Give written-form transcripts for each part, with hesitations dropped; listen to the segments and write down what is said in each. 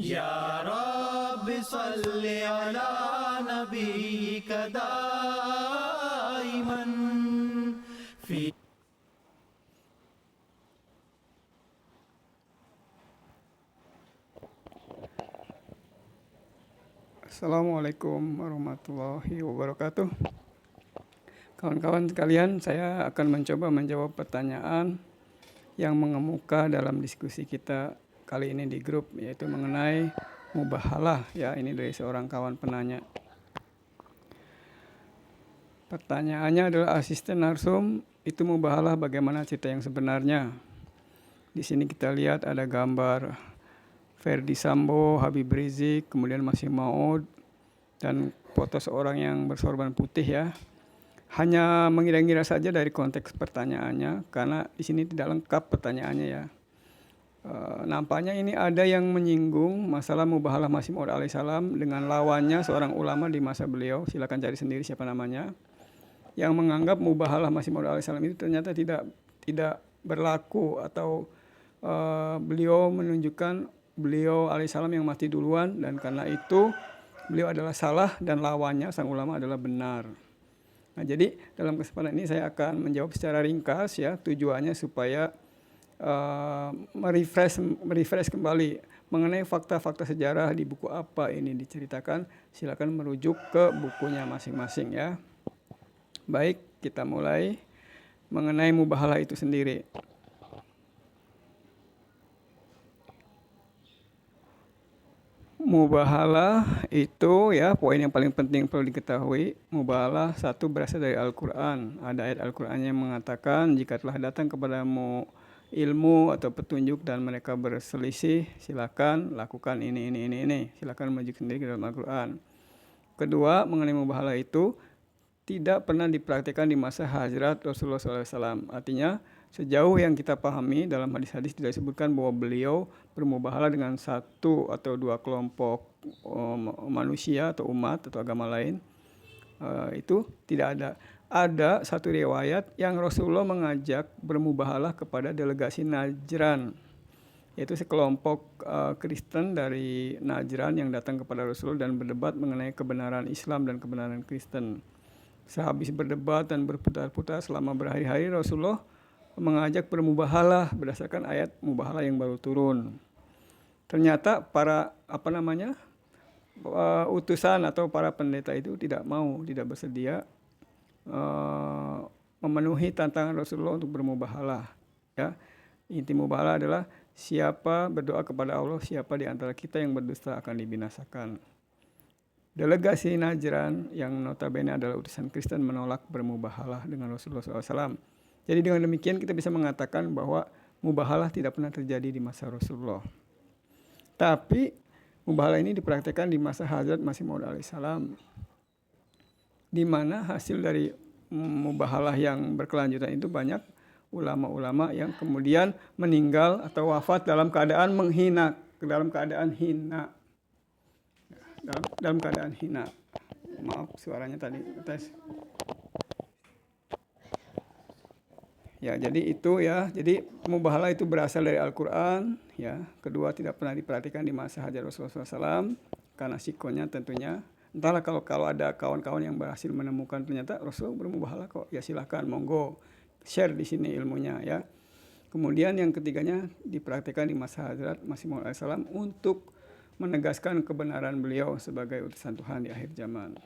Ya Rabbi salli ala nabiyyika daiman fi. Assalamualaikum warahmatullahi wabarakatuh. Kawan-kawan sekalian, saya akan mencoba menjawab pertanyaan yang mengemuka dalam diskusi kita kali ini di grup, yaitu mengenai mubahalah. Ya, ini dari seorang kawan penanya. Pertanyaannya adalah, asisten narsum, itu mubahalah bagaimana cerita yang sebenarnya? Di sini kita lihat ada gambar Ferdi Sambo, Habib Rizik, kemudian Masih Maud, dan foto seorang yang bersorban putih ya. Hanya mengira-ngira saja dari konteks pertanyaannya, karena di sini tidak lengkap pertanyaannya ya. Nampaknya ini ada yang menyinggung masalah mubahalah Masih Maud alaihissalam dengan lawannya seorang ulama di masa beliau, silakan cari sendiri siapa namanya, yang menganggap mubahalah Masih Maud alaihissalam itu ternyata tidak berlaku, atau beliau menunjukkan beliau alaihissalam yang mati duluan, dan karena itu beliau adalah salah dan lawannya sang ulama adalah benar. Nah, jadi dalam kesempatan ini saya akan menjawab secara ringkas ya, tujuannya supaya merefresh kembali mengenai fakta-fakta sejarah di buku apa ini diceritakan. Silakan merujuk ke bukunya masing-masing ya. Baik, kita mulai mengenai mubahalah itu sendiri. Mubahalah itu ya, poin yang paling penting perlu diketahui, mubahalah satu berasal dari Al-Quran. Ada ayat Al-Quran yang mengatakan, jika telah datang kepadamu ilmu atau petunjuk dan mereka berselisih, silakan lakukan ini. Silakan merujuk sendiri ke dalam Al-Quran. Kedua, mengenai mubahalah itu tidak pernah dipraktikkan di masa hajrat Rasulullah SAW. Artinya, sejauh yang kita pahami dalam hadis-hadis tidak disebutkan bahwa beliau bermubahalah dengan satu atau dua kelompok manusia atau umat atau agama lain. Itu tidak ada. Ada satu riwayat yang Rasulullah mengajak bermubahalah kepada delegasi Najran, yaitu sekelompok Kristen dari Najran yang datang kepada Rasulullah dan berdebat mengenai kebenaran Islam dan kebenaran Kristen. Sehabis berdebat dan berputar-putar selama berhari-hari, Rasulullah mengajak bermubahalah berdasarkan ayat mubahalah yang baru turun. Ternyata para utusan atau para pendeta itu tidak bersedia memenuhi tantangan Rasulullah untuk bermubahalah. Ya, inti mubahalah adalah siapa berdoa kepada Allah, siapa di antara kita yang berdusta akan dibinasakan. Delegasi Najran yang notabene adalah utusan Kristen menolak bermubahalah dengan Rasulullah SAW. Jadi dengan demikian kita bisa mengatakan bahwa mubahalah tidak pernah terjadi di masa Rasulullah. Tapi mubahalah ini dipraktikkan di masa Hazrat Masih Maud alaihissalam, di mana hasil dari mubahalah yang berkelanjutan itu banyak ulama-ulama yang kemudian meninggal atau wafat dalam keadaan menghina, dalam keadaan hina. Maaf suaranya tadi tes. Ya, jadi itu ya. Jadi mubahalah itu berasal dari Al-Qur'an ya. Kedua, tidak pernah diperhatikan di masa hajat Rasulullah SAW karena sikonya tentunya. Entahlah, kalau ada kawan-kawan yang berhasil menemukan ternyata Rasul bermubahalah kok, ya silahkan monggo share di sini ilmunya ya. Kemudian yang ketiganya dipraktikkan di masa Hazrat Masih Maud alaihissalam untuk menegaskan kebenaran beliau sebagai utusan Tuhan di akhir zaman.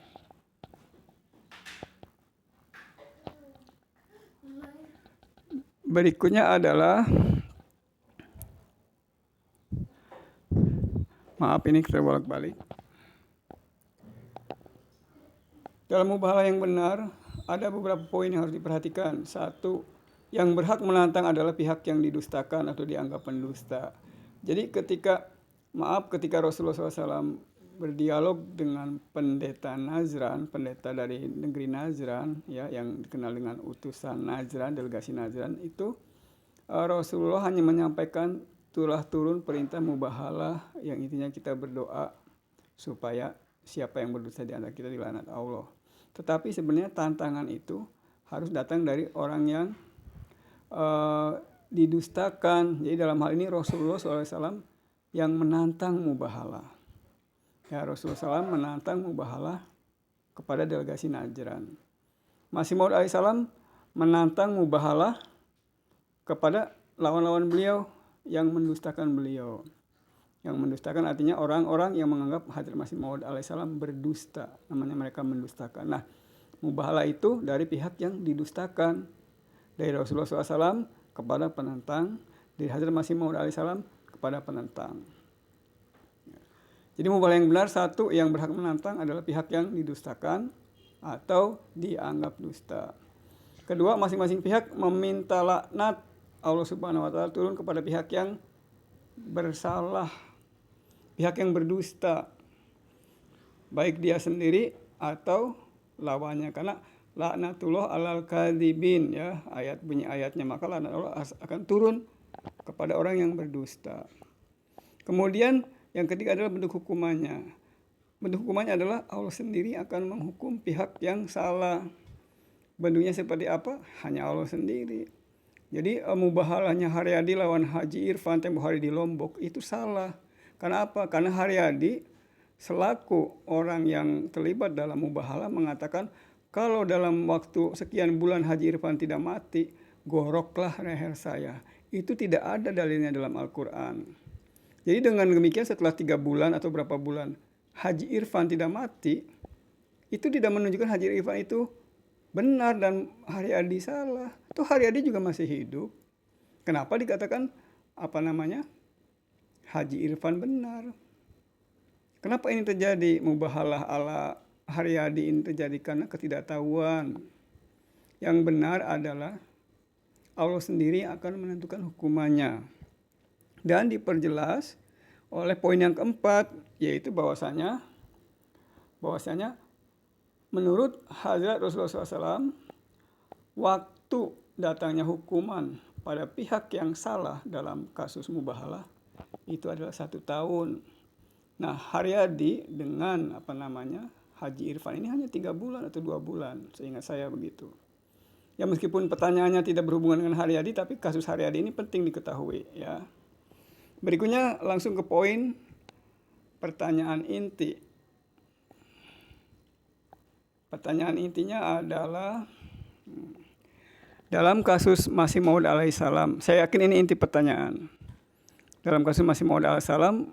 Berikutnya adalah, maaf ini kita bolak-balik. Dalam mubahalah yang benar, ada beberapa poin yang harus diperhatikan. Satu, yang berhak menantang adalah pihak yang didustakan atau dianggap pendusta. Jadi ketika Rasulullah SAW berdialog dengan pendeta Najran, pendeta dari negeri Najran, ya, yang dikenal dengan utusan Najran, delegasi Najran, itu Rasulullah hanya menyampaikan telah turun perintah mubahalah yang intinya kita berdoa supaya siapa yang berdosa di antara kita dilaknat Allah. Tetapi sebenarnya tantangan itu harus datang dari orang yang didustakan. Jadi dalam hal ini Rasulullah SAW yang menantang mubahalah. Ya, Rasulullah SAW menantang mubahalah kepada delegasi Najran. Masih Maud alaihissalam menantang mubahalah kepada lawan-lawan beliau yang mendustakan beliau. Yang mendustakan artinya orang-orang yang menganggap Hadrat Masih Maud alaihissalam berdusta. Namanya mereka mendustakan. Nah, mubahalah itu dari pihak yang didustakan. Dari Rasulullah SAW kepada penentang. Dari Hadrat Masih Maud alaihissalam kepada penentang. Jadi mubahalah yang benar, satu, yang berhak menantang adalah pihak yang didustakan atau dianggap dusta. Kedua, masing-masing pihak meminta laknat Allah Subhanahu wa taala turun kepada pihak yang bersalah, pihak yang berdusta, baik dia sendiri atau lawannya. Karena laknatullah alal kadzibin, ya, bunyi ayatnya, maka laknat Allah akan turun kepada orang yang berdusta. Kemudian yang ketiga adalah bentuk hukumannya. Bentuk hukumannya adalah Allah sendiri akan menghukum pihak yang salah. Bentuknya seperti apa? Hanya Allah sendiri. Jadi mubahalahnya Haryadi lawan Haji Irfan tempoh hari di Lombok itu salah. Karena apa? Karena Haryadi selaku orang yang terlibat dalam mubahalah mengatakan kalau dalam waktu sekian bulan Haji Irfan tidak mati, goroklah leher saya. Itu tidak ada dalilnya dalam Al-Quran. Jadi dengan demikian setelah 3 bulan atau berapa bulan Haji Irfan tidak mati, itu tidak menunjukkan Haji Irfan itu benar dan Haryadi salah. Tuh Haryadi juga masih hidup. Kenapa dikatakan Haji Irfan benar? Kenapa ini terjadi? Mubahalah ala Haryadi ini terjadi karena ketidaktahuan. Yang benar adalah Allah sendiri akan menentukan hukumannya. Dan diperjelas oleh poin yang keempat, yaitu bahwasanya menurut Hadrat Rasulullah SAW, waktu datangnya hukuman pada pihak yang salah dalam kasus mubahalah itu adalah 1 tahun. Nah, Haryadi dengan Haji Irfan ini hanya 3 bulan atau 2 bulan, seingat saya begitu. Ya, meskipun pertanyaannya tidak berhubungan dengan Haryadi, tapi kasus Haryadi ini penting diketahui, ya. Berikutnya langsung ke poin pertanyaan inti. Pertanyaan intinya adalah dalam kasus Masih Maud alaihissalam, saya yakin ini inti pertanyaan. Dalam kasus Masih Maud alaihissalam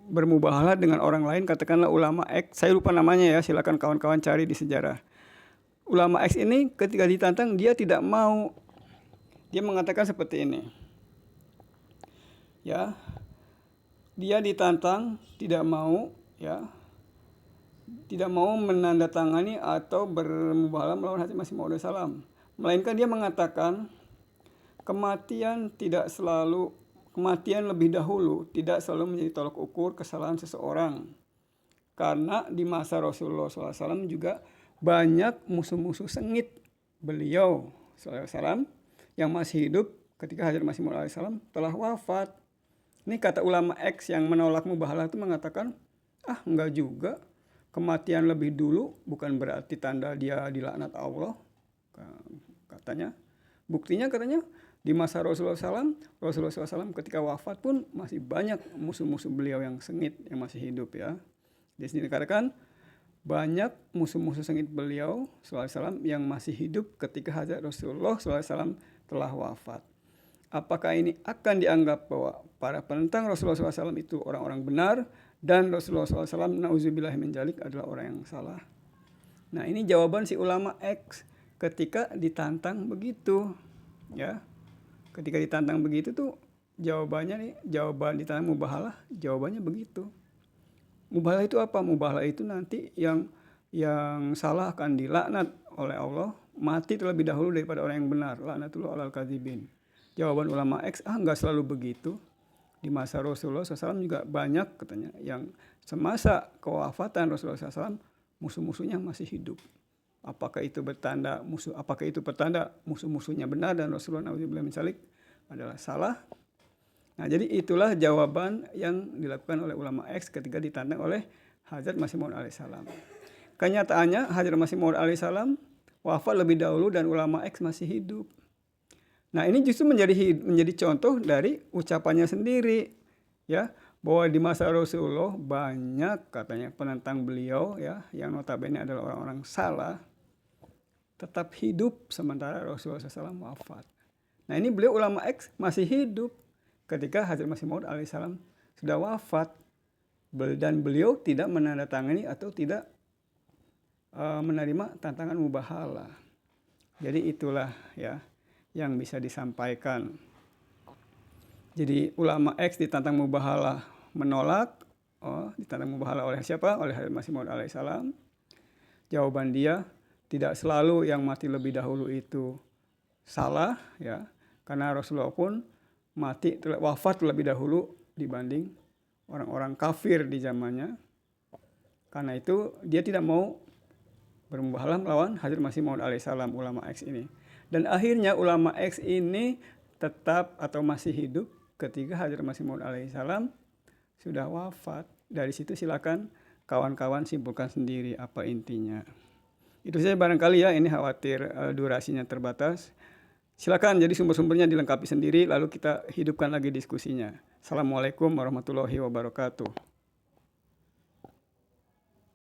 bermubahalah dengan orang lain, katakanlah ulama X, saya lupa namanya ya, silakan kawan-kawan cari di sejarah. Ulama X ini ketika ditantang dia tidak mau. Dia mengatakan seperti ini. Ya, dia ditantang tidak mau, ya, tidak mau menandatangani atau bermubahalah melawan Hadrat Masih Maud alaihissalam. Melainkan dia mengatakan kematian lebih dahulu tidak selalu menjadi tolak ukur kesalahan seseorang. Karena di masa Rasulullah SAW juga banyak musuh-musuh sengit beliau SAW yang masih hidup ketika Hadrat Masih Maud alaihissalam telah wafat. Ini kata ulama X yang menolak mubahalah itu mengatakan, enggak juga. Kematian lebih dulu bukan berarti tanda dia dilaknat Allah. Katanya. Buktinya katanya di masa Rasulullah SAW ketika wafat pun masih banyak musuh-musuh beliau yang sengit yang masih hidup, ya. Di sini dikatakan banyak musuh-musuh sengit beliau SAW yang masih hidup ketika Hadrat Rasulullah SAW telah wafat. Apakah ini akan dianggap bahwa para penentang Rasulullah SAW itu orang-orang benar dan Rasulullah SAW na'udzubillah min dzalik adalah orang yang salah? Nah, ini jawaban si ulama X ketika ditantang begitu, ya. Ketika ditantang begitu tuh jawabannya jawaban ditantang mubahalah, jawabannya begitu. Mubahalah itu apa? Mubahalah itu nanti yang salah akan dilaknat oleh Allah, mati terlebih dahulu daripada orang yang benar. Laknatullah alal kadzibin. Jawaban ulama X, enggak selalu begitu. Di masa Rasulullah SAW juga banyak katanya yang semasa kewafatan Rasulullah SAW musuh-musuhnya masih hidup. Apakah itu pertanda musuh-musuhnya benar dan Rasulullah SAW adalah salah? Nah, jadi itulah jawaban yang dilakukan oleh ulama X ketika ditantang oleh Hadrat Masih Maud alaihissalam. Kenyataannya Hadrat Masih Maud alaihissalam wafat lebih dahulu dan ulama X masih hidup. Nah, ini justru menjadi contoh dari ucapannya sendiri, ya. bahwa di masa Rasulullah banyak katanya penentang beliau ya, yang notabene adalah orang-orang salah, tetap hidup sementara Rasulullah SAW wafat. Nah ini beliau ulama X masih hidup ketika Hazrat Masih Maud alaihissalam sudah wafat, dan beliau tidak menandatangani atau tidak menerima tantangan mubahalah. Jadi itulah ya yang bisa disampaikan. Jadi ulama X ditantang mubahalah menolak. Ditantang mubahalah oleh siapa? Oleh Hazrat Masih Maud alaihissalam. Jawaban dia, tidak selalu yang mati lebih dahulu itu salah ya, karena Rasulullah pun wafat lebih dahulu dibanding orang-orang kafir di zamannya. Karena itu dia tidak mau bermubahalah melawan Hazrat Masih Maud alaihissalam, ulama X ini. Dan akhirnya ulama X ini tetap atau masih hidup ketika Hazrat Masih Maud alaihissalam sudah wafat. Dari situ silakan kawan-kawan simpulkan sendiri apa intinya. Itu saja barangkali ya, ini khawatir durasinya terbatas. Silakan, jadi sumber-sumbernya dilengkapi sendiri, lalu kita hidupkan lagi diskusinya. Assalamualaikum warahmatullahi wabarakatuh.